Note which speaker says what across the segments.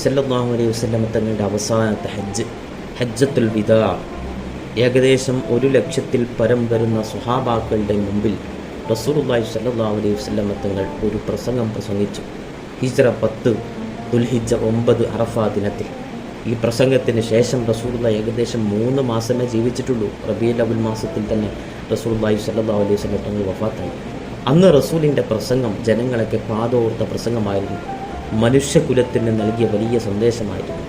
Speaker 1: സല്ലല്ലാഹു അലൈഹി വസല്ലം തങ്ങളുടെ അവസാനത്തെ ഹജ്ജത്തുൽ വിദാ, ഏകദേശം 1,00,000-ൽ പരം വരുന്ന സ്വഹാബാക്കളുടെ മുമ്പിൽ റസൂലുള്ളാഹി സ്വല്ലല്ലാഹു അലൈഹി വസല്ലം തങ്ങൾ ഒരു പ്രസംഗം പ്രസംഗിച്ചു. ഹിജ്റ 10 ദുൽഹിജ്ജ 9 അറഫ ദിനത്തിൽ. ഈ പ്രസംഗത്തിന് ശേഷം റസൂലുള്ളാഹി ഏകദേശം 3 മാസമേ ജീവിച്ചിട്ടുള്ളൂ. റബീഉൽ അവ്വൽ മാസത്തിൽ തന്നെ റസൂലുള്ളാഹി സ്വല്ലല്ലാഹു അലൈഹി വസല്ലം തങ്ങൾ വഫാത്തായി. അന്ന് റസൂലിൻ്റെ പ്രസംഗം ജനങ്ങളൊക്കെ പാതോർത്ത പ്രസംഗമായിരുന്നു. മനുഷ്യകുലത്തിന് നൽകിയ വലിയ സന്ദേശമായിരുന്നു.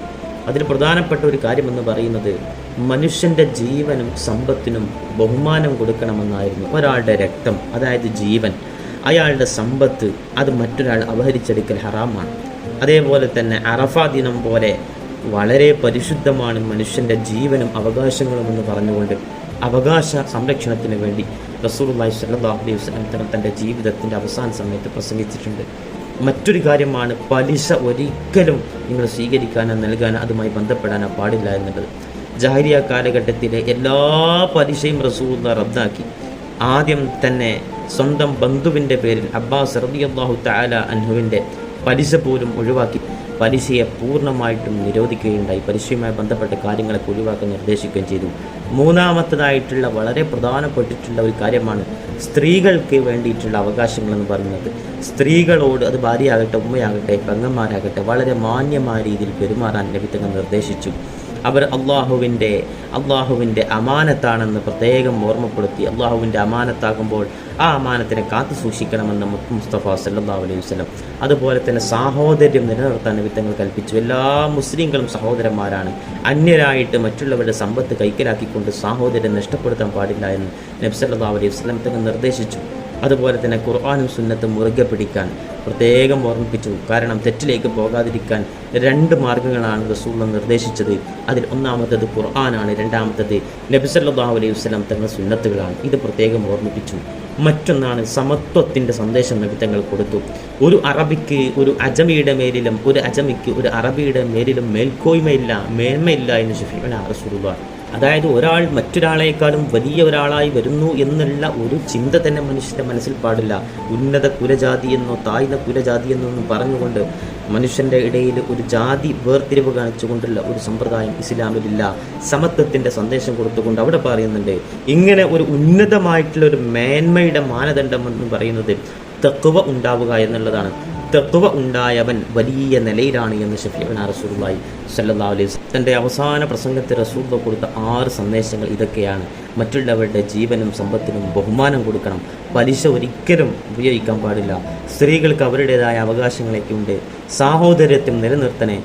Speaker 1: അതിൽ പ്രധാനപ്പെട്ട ഒരു കാര്യമെന്ന് പറയുന്നത് മനുഷ്യൻ്റെ ജീവനും സമ്പത്തിനും ബഹുമാനം കൊടുക്കണമെന്നായിരുന്നു. ഒരാളുടെ രക്തം, അതായത് ജീവൻ, അയാളുടെ സമ്പത്ത്, അത് മറ്റൊരാൾ അപഹരിച്ചെടുക്കൽ ഹറാമാണ്. അതേപോലെ തന്നെ അറഫാ ദിനം പോലെ വളരെ പരിശുദ്ധമാണ് മനുഷ്യൻ്റെ ജീവനും അവകാശങ്ങളും എന്ന് പറഞ്ഞുകൊണ്ട് അവകാശ സംരക്ഷണത്തിന് വേണ്ടി റസൂലുള്ളാഹി സ്വല്ലല്ലാഹു അലൈഹി വസല്ലം തൻ്റെ ജീവിതത്തിൻ്റെ അവസാന സമയത്ത് പ്രസംഗിച്ചിട്ടുണ്ട്. മറ്റൊരു കാര്യമാണ് പലിശ ഒരിക്കലും നിങ്ങൾ സ്വീകരിക്കാനോ നൽകാനോ അതുമായി ബന്ധപ്പെടാനോ പാടില്ല എന്നുള്ളത്. ജാഹിലിയ കാലഘട്ടത്തിലെ എല്ലാ പലിശയും റസൂലുള്ളാഹി റദ്ദാക്കി. ആദ്യം തന്നെ സ്വന്തം ബന്ധുവിൻ്റെ പേരിൽ അബ്ബാസ് റളിയല്ലാഹു തആല അൻഹുവിൻ്റെ പലിശ പോലും ഒഴിവാക്കി പലിശയെ പൂർണ്ണമായിട്ടും നിരോധിക്കുകയുണ്ടായി. പലിശയുമായി ബന്ധപ്പെട്ട കാര്യങ്ങളൊക്കെ ഒഴിവാക്കാൻ നിർദ്ദേശിക്കുകയും ചെയ്തു. മൂന്നാമത്തേതായിട്ടുള്ള വളരെ പ്രധാനപ്പെട്ടിട്ടുള്ള ഒരു കാര്യമാണ് സ്ത്രീകൾക്ക് വേണ്ടിയിട്ടുള്ള അവകാശങ്ങളെന്ന് പറയുന്നത്. സ്ത്രീകളോട്, അത് ഭാര്യയാകട്ടെ, ഉമ്മയാകട്ടെ, പെങ്ങന്മാരാകട്ടെ, വളരെ മാന്യമായ രീതിയിൽ പെരുമാറാൻ നബി തങ്ങൾ നിർദ്ദേശിച്ചു. അവർ അള്ളാഹുവിൻ്റെ അമാനത്താണെന്ന് പ്രത്യേകം ഓർമ്മപ്പെടുത്തി. അള്ളാഹുവിൻ്റെ അമാനത്താകുമ്പോൾ ആ അമാനത്തിനെ കാത്തു സൂക്ഷിക്കണമെന്ന് മുസ്തഫ സല്ലല്ലാഹു അലൈഹി വസല്ലം. അതുപോലെ തന്നെ സാഹോദര്യം നിലനിർത്താൻ നബി തങ്ങൾ കൽപ്പിച്ചു. എല്ലാ മുസ്ലിങ്ങളും സഹോദരന്മാരാണ്. അന്യരായിട്ട് മറ്റുള്ളവരുടെ സമ്പത്ത് കൈക്കലാക്കിക്കൊണ്ട് സാഹോദര്യം നഷ്ടപ്പെടുത്താൻ പാടില്ല എന്ന് നബി സല്ലല്ലാഹു അലൈഹി വസല്ലം തങ്ങൾ നിർദ്ദേശിച്ചു. അതുപോലെ തന്നെ ഖുർആനും സുന്നത്തും മുറുകെ പിടിക്കാൻ പ്രത്യേകം ഓർമ്മിപ്പിച്ചു. കാരണം തെറ്റിലേക്ക് പോകാതിരിക്കാൻ 2 മാർഗ്ഗങ്ങളാണ് റസൂൽ നിർദ്ദേശിച്ചത്. അതിൽ ഒന്നാമത്തേത് ഖുർആനാണ്, രണ്ടാമത്തേത് നബി സല്ലല്ലാഹു അലൈഹി വസല്ലം തങ്ങളുടെ സുന്നത്തുകളാണ്. ഇത് പ്രത്യേകം ഓർമ്മിപ്പിച്ചു. മറ്റൊന്നാണ് സമത്വത്തിൻ്റെ സന്ദേശം നബി തങ്ങൾ കൊടുത്തു. ഒരു അറബിക്ക് ഒരു അജമിയുടെ മേലിലും ഒരു അജമിക്ക് ഒരു അറബിയുടെ മേലിലും മേൽക്കോയ്മയില്ല, മേന്മയില്ല എന്ന് ശഫീഉനാ റസൂലുള്ളാഹി. അതായത് ഒരാൾ മറ്റൊരാളെക്കാളും വലിയ ഒരാളായി വരുന്നു എന്നുള്ള ഒരു ചിന്ത തന്നെ മനുഷ്യൻ്റെ മനസ്സിൽ പാടില്ല. ഉന്നത കുലജാതി എന്നോ താഴ്ന്ന കുലജാതി എന്നോ ഒന്നും പറഞ്ഞുകൊണ്ട് മനുഷ്യൻ്റെ ഇടയിൽ ഒരു ജാതി വേർതിരിവ് കാണിച്ചുകൊണ്ടുള്ള ഒരു സമ്പ്രദായം ഇസ്ലാമിലില്ല. സമത്വത്തിൻ്റെ സന്ദേശം കൊടുത്തുകൊണ്ട് അവിടെ പറയുന്നുണ്ട്, ഇങ്ങനെ ഒരു ഉന്നതമായിട്ടുള്ള ഒരു മേന്മയുടെ മാനദണ്ഡം എന്ന് പറയുന്നത് തഖ്വ ഉണ്ടാവുക എന്നുള്ളതാണ്. തഖ്വ ഉണ്ടായവൻ വലിയ നിലയിലാണ് എന്ന് ശഫീഉനാ റസൂലുള്ളാഹി സ്വല്ലല്ലാഹു അലൈഹി വസല്ലം. തൻ്റെ അവസാന പ്രസംഗത്തിൽ റസൂൽ കൊടുത്ത 6 സന്ദേശങ്ങൾ ഇതൊക്കെയാണ്. മറ്റുള്ളവരുടെ ജീവനും സമ്പത്തിനും ബഹുമാനം കൊടുക്കണം. പലിശ ഒരിക്കലും ഉപയോഗിക്കാൻ പാടില്ല. സ്ത്രീകൾക്ക് അവരുടേതായ അവകാശങ്ങളൊക്കെ ഉണ്ട്. സാഹോദര്യത്വം നിലനിർത്തണേ.